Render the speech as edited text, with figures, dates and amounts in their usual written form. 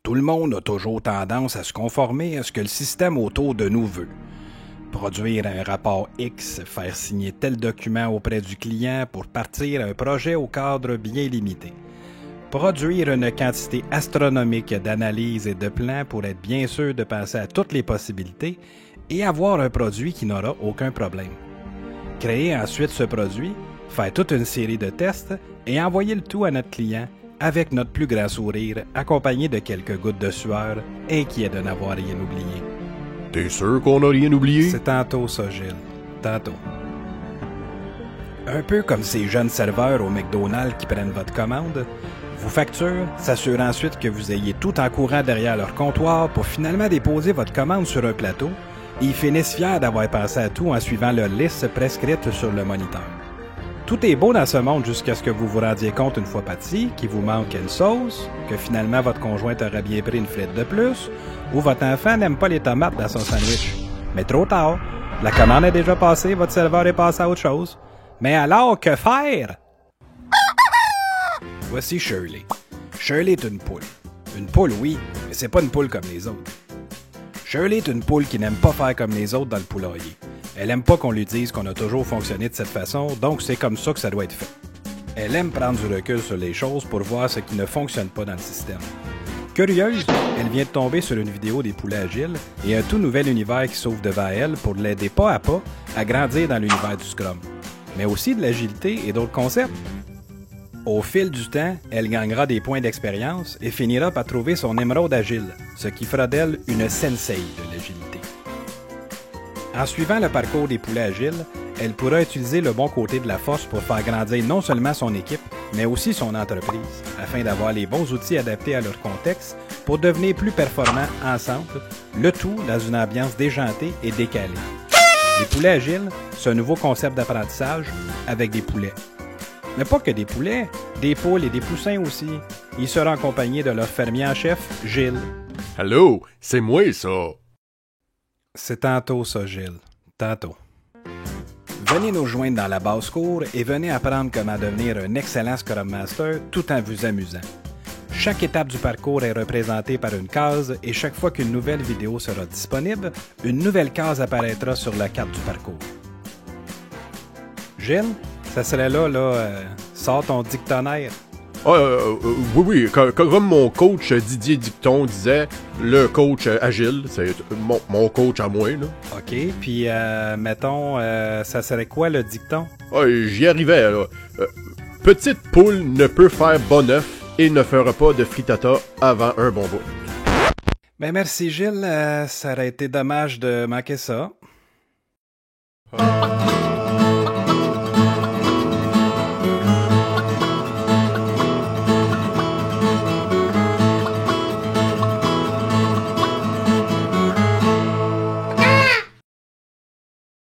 Tout le monde a toujours tendance à se conformer à ce que le système autour de nous veut. Produire un rapport X, faire signer tel document auprès du client pour partir un projet au cadre bien limité. Produire une quantité astronomique d'analyses et de plans pour être bien sûr de penser à toutes les possibilités et avoir un produit qui n'aura aucun problème. Créer ensuite ce produit, faire toute une série de tests et envoyer le tout à notre client avec notre plus grand sourire, accompagné de quelques gouttes de sueur, inquiet de n'avoir rien oublié. T'es sûr qu'on n'a rien oublié? C'est tantôt ça, Gilles. Tantôt. Un peu comme ces jeunes serveurs au McDonald's qui prennent votre commande, vous facturent, s'assurent ensuite que vous ayez tout en courant derrière leur comptoir pour finalement déposer votre commande sur un plateau et ils finissent fiers d'avoir pensé à tout en suivant leur liste prescrite sur le moniteur. Tout est beau dans ce monde jusqu'à ce que vous vous rendiez compte une fois parti qu'il vous manque une sauce, que finalement votre conjointe aurait bien pris une frite de plus, ou votre enfant n'aime pas les tomates dans son sandwich. Mais trop tard, la commande est déjà passée, votre serveur est passé à autre chose. Mais alors, que faire? Voici Shirley. Shirley est une poule. Une poule, oui, mais c'est pas une poule comme les autres. Shirley est une poule qui n'aime pas faire comme les autres dans le poulailler. Elle aime pas qu'on lui dise qu'on a toujours fonctionné de cette façon, donc c'est comme ça que ça doit être fait. Elle aime prendre du recul sur les choses pour voir ce qui ne fonctionne pas dans le système. Curieuse, elle vient de tomber sur une vidéo des poulets agiles et un tout nouvel univers qui s'ouvre devant elle pour l'aider pas à grandir dans l'univers du Scrum, mais aussi de l'agilité et d'autres concepts. Au fil du temps, elle gagnera des points d'expérience et finira par trouver son émeraude agile, ce qui fera d'elle une sensei de l'agilité. En suivant le parcours des poulets agiles, elle pourra utiliser le bon côté de la force pour faire grandir non seulement son équipe, mais aussi son entreprise, afin d'avoir les bons outils adaptés à leur contexte pour devenir plus performants ensemble, le tout dans une ambiance déjantée et décalée. Les poulets agiles, c'est un nouveau concept d'apprentissage avec des poulets. Mais pas que des poulets, des poules et des poussins aussi. Ils seront accompagnés de leur fermier en chef, Gilles. Allô, c'est moi ça. C'est tantôt ça, Gilles. Tantôt. Venez nous joindre dans la basse-cour et venez apprendre comment devenir un excellent Scrum Master tout en vous amusant. Chaque étape du parcours est représentée par une case et chaque fois qu'une nouvelle vidéo sera disponible, une nouvelle case apparaîtra sur la carte du parcours. Gilles, ça serait là, sors ton dictionnaire. Oui, comme mon coach Didier Dicton disait, le coach agile, c'est mon coach à moi, là. OK, puis mettons, ça serait quoi le dicton? J'y arrivais, là. Petite poule ne peut faire bon œuf et ne fera pas de frittata avant un bon bout. Ben merci Gilles, ça aurait été dommage de manquer ça.